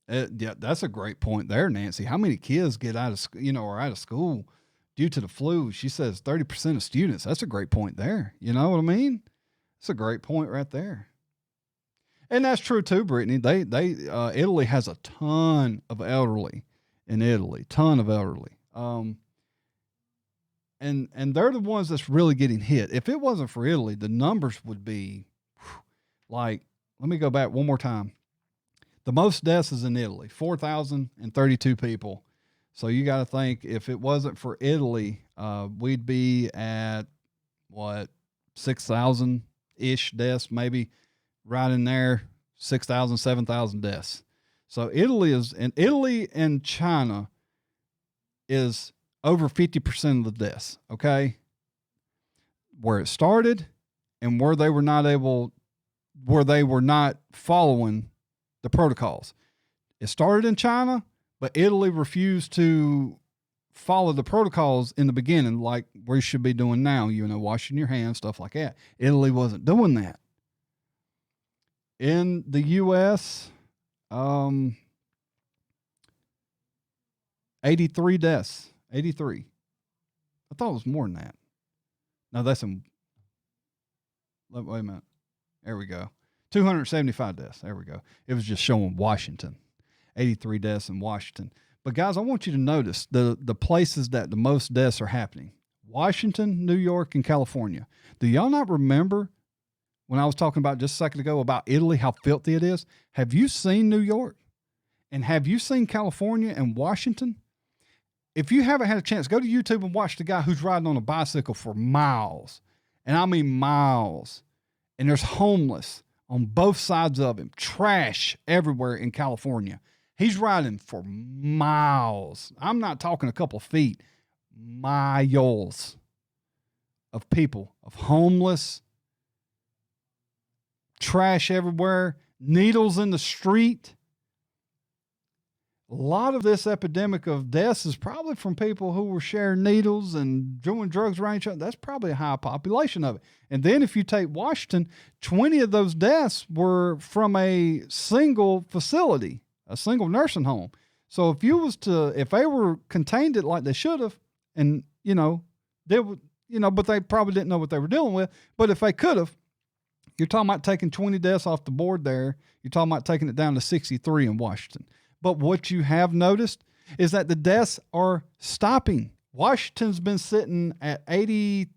Yeah, that's a great point there, Nancy. How many kids get out of, are out of school due to the flu? She says 30% of students. That's a great point there. You know what I mean? It's a great point right there. And that's true too, Brittany. Italy has a ton of elderly in Italy, and they're the ones that's really getting hit. If it wasn't for Italy, the numbers would be let me go back one more time. The most deaths is in Italy, 4,032 people. So you got to think if it wasn't for Italy, we'd be at 6,000 ish deaths, maybe right in there, 6,000, 7,000 deaths. So Italy and China is over 50% of the deaths. Okay. Where it started and where they were not following the protocols. It started in China, but Italy refused to follow the protocols in the beginning, like we should be doing now, washing your hands, stuff like that. Italy wasn't doing that. In the U.S., 83 deaths. 83. I thought it was more than that. No, that's in. Wait a minute. There we go. 275 deaths. There we go. It was just showing Washington. 83 deaths in Washington. But guys, I want you to notice the places that the most deaths are happening. Washington, New York, and California. Do y'all not remember when I was talking about just a second ago about Italy, how filthy it is? Have you seen New York? And have you seen California and Washington? If you haven't had a chance, go to YouTube and watch the guy who's riding on a bicycle for miles. And I mean miles. And there's homeless on both sides of him. Trash everywhere in California. He's riding for miles. I'm not talking a couple of feet. Miles. of people, of homeless, trash everywhere, needles in the street. A lot of this epidemic of deaths is probably from people who were sharing needles and doing drugs around each other. That's probably a high population of it. And then if you take Washington, 20 of those deaths were from a single facility, a single nursing home. So if they were contained it like they should have, and but they probably didn't know what they were dealing with. But if they could have, you're talking about taking 20 deaths off the board there. You're talking about taking it down to 63 in Washington. But what you have noticed is that the deaths are stopping. Washington's been sitting at 80,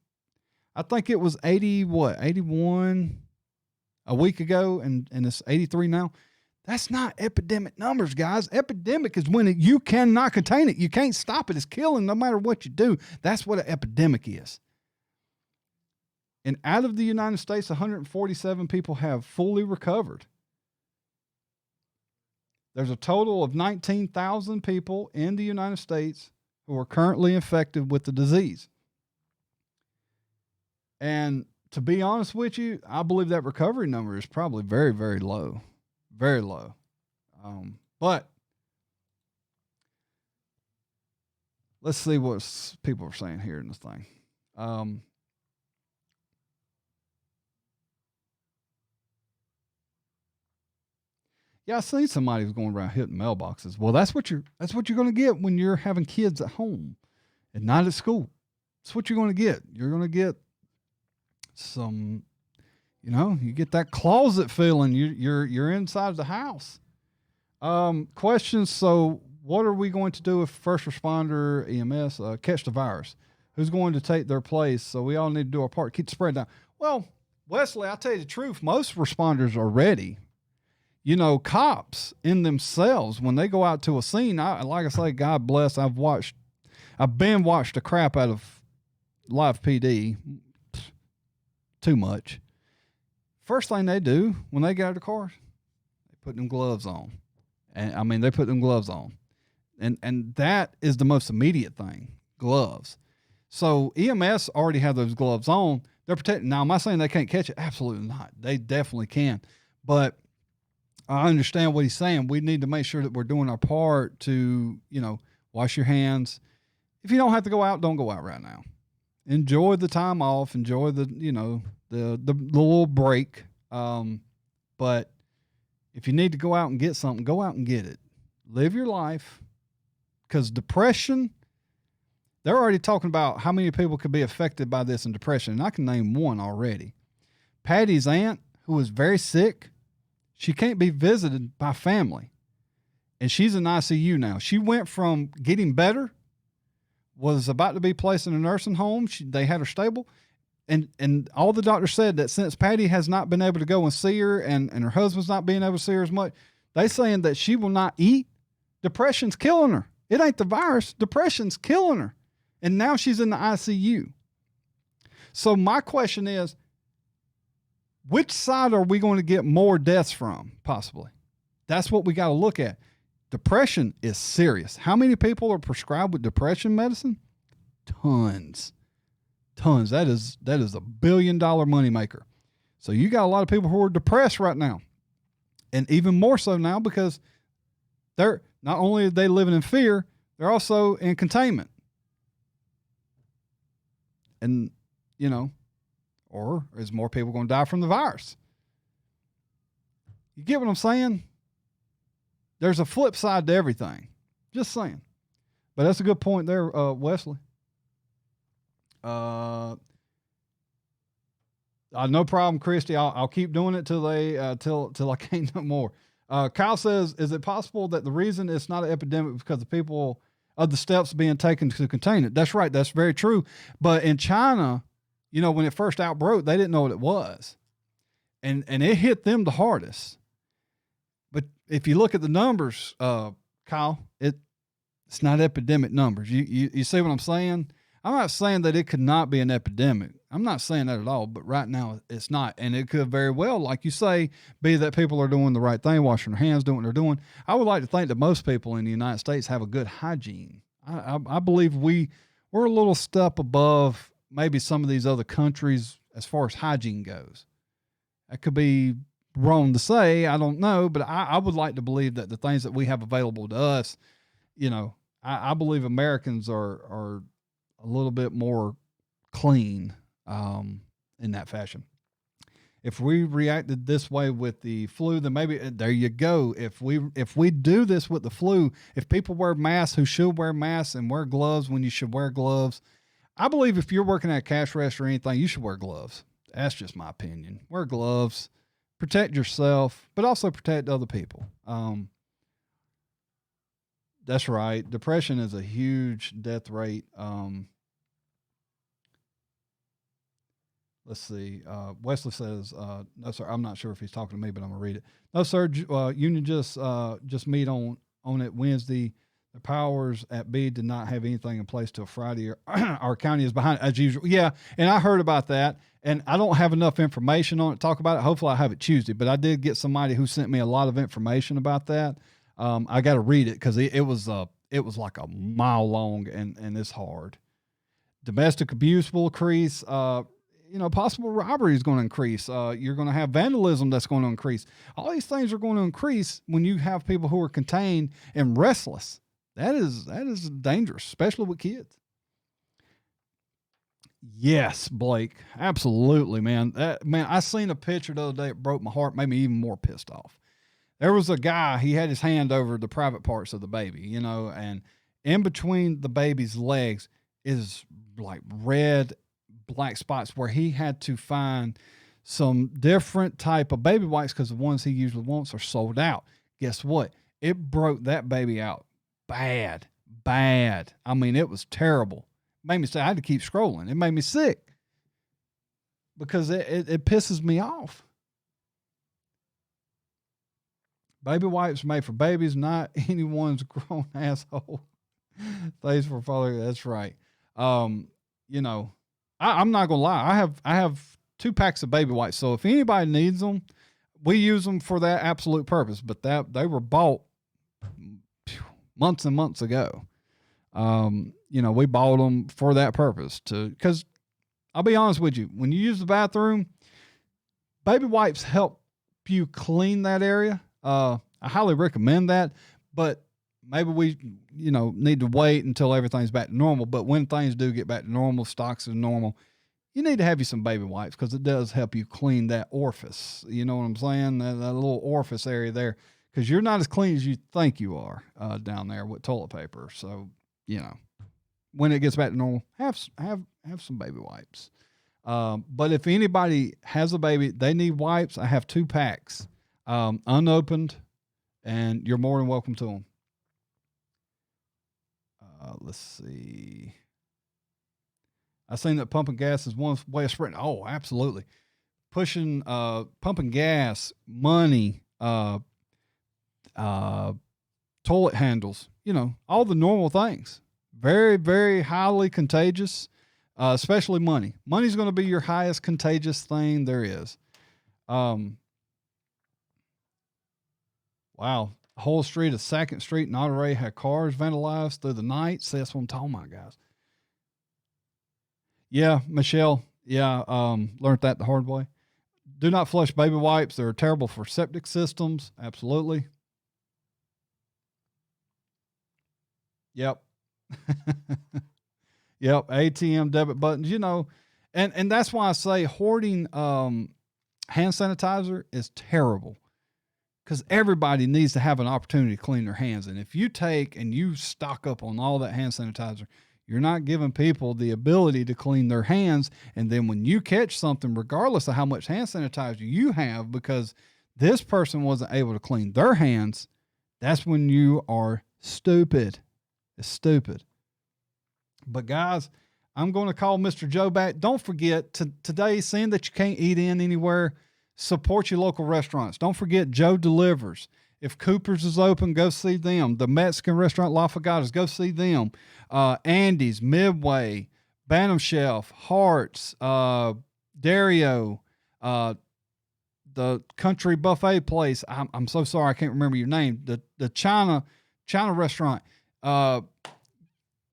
I think it was 81 a week ago, and it's 83 now. That's not epidemic numbers, guys. Epidemic is when you cannot contain it. You can't stop it. It's killing no matter what you do. That's what an epidemic is. And out of the United States, 147 people have fully recovered. There's a total of 19,000 people in the United States who are currently infected with the disease. And to be honest with you, I believe that recovery number is probably very, very low. Very low. But let's see what people are saying here in this thing. Yeah, I seen somebody who's going around hitting mailboxes. Well, that's what you're going to get when you're having kids at home and not at school. That's what you're going to get. You're going to get some, you get that closet feeling. You're inside the house. Questions. So, what are we going to do if first responder EMS catch the virus? Who's going to take their place? So we all need to do our part. Keep the spread down. Well, Wesley, I'll tell you the truth. Most responders are ready. Cops in themselves, when they go out to a scene, like I say, God bless, I've watched the crap out of live PD too much. First thing they do when they get out of the car, they put them gloves on. And they put them gloves on. And that is the most immediate thing, gloves. So EMS already have those gloves on. They're protecting. Now, am I saying they can't catch it? Absolutely not. They definitely can. But I understand what he's saying. We need to make sure that we're doing our part to, wash your hands. If you don't have to go out, don't go out right now. Enjoy the time off. Enjoy the little break. But if you need to go out and get something, go out and get it. Live your life. Because depression, they're already talking about how many people could be affected by this in depression. And I can name one already. Patty's aunt, who was very sick, she can't be visited by family. And she's in ICU now. She went from getting better, was about to be placed in a nursing home. They had her stable. And all the doctors said that since Patty has not been able to go and see her and her husband's not being able to see her as much, they saying that she will not eat. Depression's killing her. It ain't the virus. Depression's killing her. And now she's in the ICU. So my question is, which side are we going to get more deaths from, possibly? That's what we got to look at. Depression is serious. How many people are prescribed with depression medicine? Tons. That is a $1 billion moneymaker. So you got a lot of people who are depressed right now. And even more so now because they're not only are they living in fear, they're also in containment. And, or is more people going to die from the virus? You get what I'm saying? There's a flip side to everything. Just saying. But that's a good point there, Wesley. No problem, Christy. I'll keep doing it till I can't no more. Kyle says, is it possible that the reason it's not an epidemic is because of the steps being taken to contain it? That's right. That's very true. But in China, when it first outbroke, they didn't know what it was. And it hit them the hardest. But if you look at the numbers, Kyle, it's not epidemic numbers. You see what I'm saying? I'm not saying that it could not be an epidemic. I'm not saying that at all, but right now it's not. And it could very well, like you say, be that people are doing the right thing, washing their hands, doing what they're doing. I would like to think that most people in the United States have a good hygiene. I believe we're a little step above maybe some of these other countries as far as hygiene goes. That could be wrong to say. I don't know, but I would like to believe that the things that we have available to us, I believe Americans are a little bit more clean in that fashion. If we reacted this way with the flu, then maybe there you go. If we do this with the flu, if people wear masks who should wear masks and wear gloves when you should wear gloves, I believe if you're working at a cash register or anything, you should wear gloves. That's just my opinion. Wear gloves, protect yourself, but also protect other people. That's right. Depression is a huge death rate. Let's see. Wesley says, no, sir. I'm not sure if he's talking to me, but I'm going to read it. No, sir. Union just meet on it Wednesday. The powers at B did not have anything in place till Friday. Our county is behind as usual. Yeah. And I heard about that, and I don't have enough information on it to talk about it. Hopefully I have it Tuesday, but I did get somebody who sent me a lot of information about that. I got to read it because it was like a mile long and it's hard. Domestic abuse will increase. Possible robbery is going to increase. You're going to have vandalism that's going to increase. All these things are going to increase when you have people who are contained and restless. That is dangerous, especially with kids. Yes, Blake, absolutely, man. I seen a picture the other day. It broke my heart, made me even more pissed off. There was a guy. He had his hand over the private parts of the baby, and in between the baby's legs is like red, black spots where he had to find some different type of baby wipes because the ones he usually wants are sold out. Guess what? It broke that baby out bad. I mean, it was terrible. Made me say I had to keep scrolling. It made me sick because it pisses me off. Baby wipes made for babies, not anyone's grown asshole. Thanks for following. That's right. I'm not gonna lie. I have 2 packs of baby wipes. So if anybody needs them, we use them for that absolute purpose. But they were bought months and months ago. We bought them for that purpose because I'll be honest with you, when you use the bathroom, baby wipes help you clean that area. I highly recommend that, but maybe we, need to wait until everything's back to normal. But when things do get back to normal, stocks are normal, you need to have you some baby wipes because it does help you clean that orifice. You know what I'm saying? That little orifice area there, because you're not as clean as you think you are down there with toilet paper. So, when it gets back to normal, have some baby wipes. But if anybody has a baby, they need wipes. I have 2 packs, unopened, and you're more than welcome to them. Let's see. I seen that pumping gas is one way of spreading. Oh, absolutely. Pumping gas, money, toilet handles, all the normal things. Very, very highly contagious, especially money. Money's going to be your highest contagious thing there is. Wow. The whole street of 2nd Street in Monterey had cars vandalized through the night. See, that's what I'm talking about, guys. Yeah, Michelle. Yeah, learned that the hard way. Do not flush baby wipes. They're terrible for septic systems. Absolutely. Yep. Yep. ATM debit buttons, and that's why I say hoarding hand sanitizer is terrible. Because everybody needs to have an opportunity to clean their hands. And if you take and you stock up on all that hand sanitizer, you're not giving people the ability to clean their hands. And then when you catch something, regardless of how much hand sanitizer you have, because this person wasn't able to clean their hands, that's when you are stupid. It's stupid. But guys, I'm going to call Mr. Joe back. Don't forget today, seeing that you can't eat in anywhere, support your local restaurants. Don't forget Joe Delivers. If Cooper's is open, go see them. The Mexican restaurant La Fogata's, go see them. Andy's, Midway, Bantam Shelf, Hart's, Dario, the Country Buffet place. I'm so sorry I can't remember your name. The China restaurant.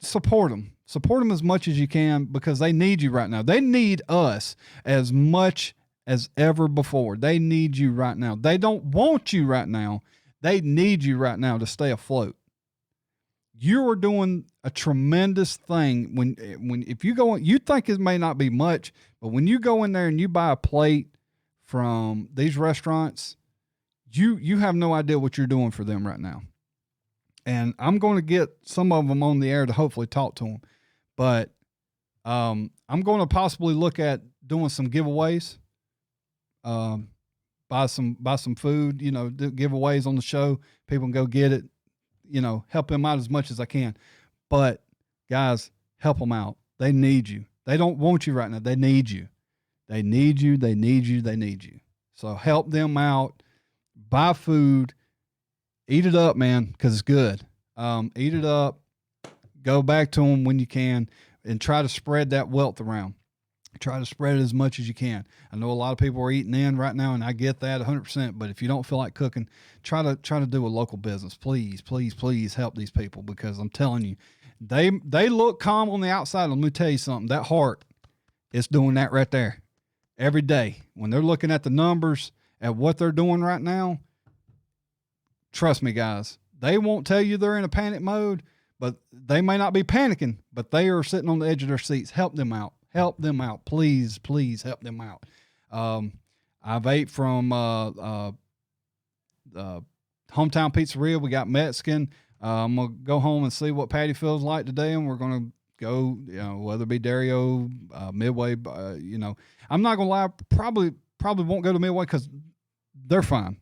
Support them. Support them as much as you can because they need you right now. They need us as much as ever before. They need you right now. They don't want you right now. They need you right now to stay afloat. You are doing a tremendous thing when if you go, you think it may not be much, but when you go in there and you buy a plate from these restaurants, you have no idea what you're doing for them right now. And I'm going to get some of them on the air to hopefully talk to them, but I'm going to possibly look at doing some giveaways, buy some food, do giveaways on the show. People can go get it, help them out as much as I can. But guys, help them out. They need you. They don't want you right now. They need you. They need you. They need you. They need you. So help them out. Buy food. Eat it up, man, because it's good. Eat it up. Go back to them when you can and try to spread that wealth around. Try to spread it as much as you can. I know a lot of people are eating in right now, and I get that 100%. But if you don't feel like cooking, try to do a local business. Please, please, please help these people because I'm telling you, they look calm on the outside. Let me tell you something. That heart is doing that right there every day. When they're looking at the numbers, at what they're doing right now, trust me, guys, they won't tell you they're in a panic mode, but they may not be panicking, but they are sitting on the edge of their seats. Help them out. Help them out. Please, please help them out. I've ate from Hometown Pizzeria. We got Mexican. I'm going to go home and see what Patty feels like today, and we're going to go, whether it be Dario, Midway, I'm not going to lie, probably won't go to Midway because they're fine.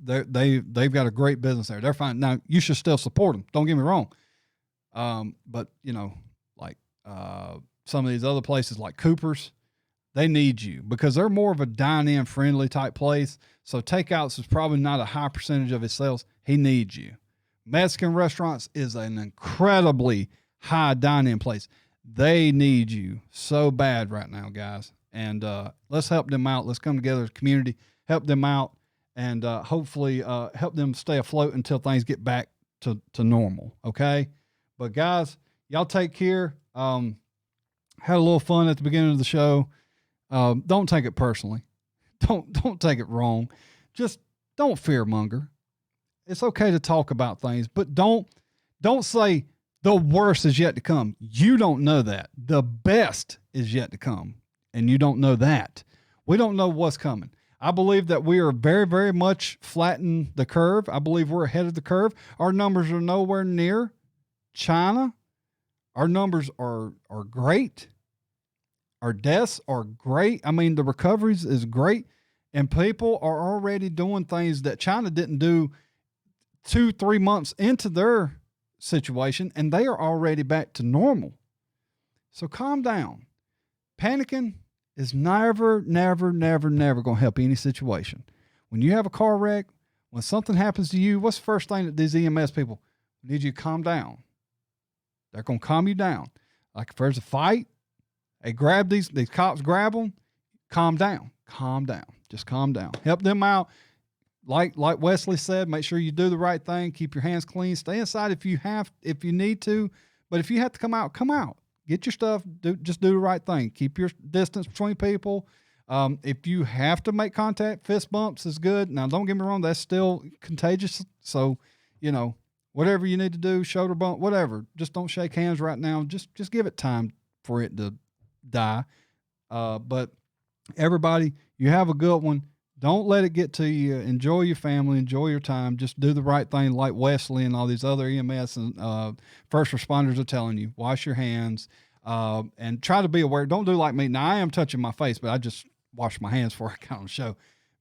They've got a great business there. They're fine. Now, you should still support them. Don't get me wrong. But, like some of these other places like Cooper's, they need you because they're more of a dine-in friendly type place. So takeouts is probably not a high percentage of his sales. He needs you. Mexican restaurants is an incredibly high dine-in place. They need you so bad right now, guys. And let's help them out. Let's come together as a community, help them out, and hopefully help them stay afloat until things get back to normal, okay? But, guys, y'all take care. Had a little fun at the beginning of the show. Don't take it personally. Don't take it wrong. Just don't fearmonger. It's okay to talk about things, but don't say the worst is yet to come. You don't know that. The best is yet to come, and you don't know that. We don't know what's coming. I believe that we are very, very much flattening the curve. I believe we're ahead of the curve. Our numbers are nowhere near China. Our numbers are great. Our deaths are great. I mean, the recoveries is great, and people are already doing things that China didn't do 2-3 months into their situation, and they are already back to normal. So calm down. Panicking is never going to help any situation. When you have a car wreck, when something happens to you, what's the first thing that these EMS people need you to calm down? They're going to calm you down. Like if there's a fight, they grab these cops, grab them, calm down, just calm down. Help them out. Like Wesley said, make sure you do the right thing. Keep your hands clean. Stay inside if you need to. But if you have to come out, come out. Get your stuff. Just do the right thing. Keep your distance between people. If you have to make contact, fist bumps is good. Now, don't get me wrong. That's still contagious. So, whatever you need to do, shoulder bump, whatever. Just don't shake hands right now. Just give it time for it to die. But everybody, you have a good one. Don't let it get to you. Enjoy your family. Enjoy your time. Just do the right thing like Wesley and all these other EMS and first responders are telling you. Wash your hands and try to be aware. Don't do like me. Now, I am touching my face, but I just wash my hands before I get on the show.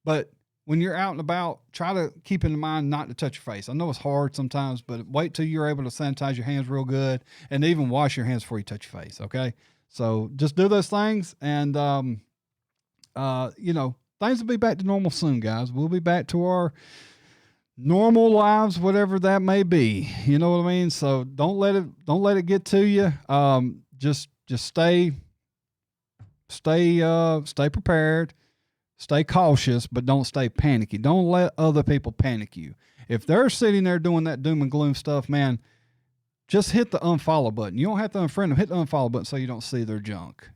But when you're out and about, try to keep in mind not to touch your face. I know it's hard sometimes, but wait till you're able to sanitize your hands real good and even wash your hands before you touch your face, okay? So just do those things and, things will be back to normal soon, guys. We'll be back to our normal lives, whatever that may be. You know what I mean? So don't let it get to you. Just stay prepared, stay cautious, but don't stay panicky. Don't let other people panic you. If they're sitting there doing that doom and gloom stuff, man, just hit the unfollow button. You don't have to unfriend them. Hit the unfollow button so you don't see their junk.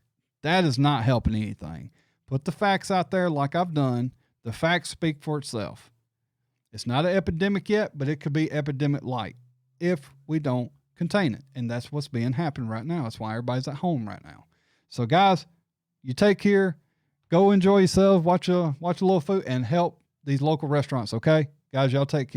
That is not helping anything. Put the facts out there like I've done. The facts speak for itself. It's not an epidemic yet, but it could be epidemic light if we don't contain it. And that's what's being happened right now. That's why everybody's at home right now. So guys, you take care, go enjoy yourself, watch a little food, and help these local restaurants. Okay, guys, y'all take care.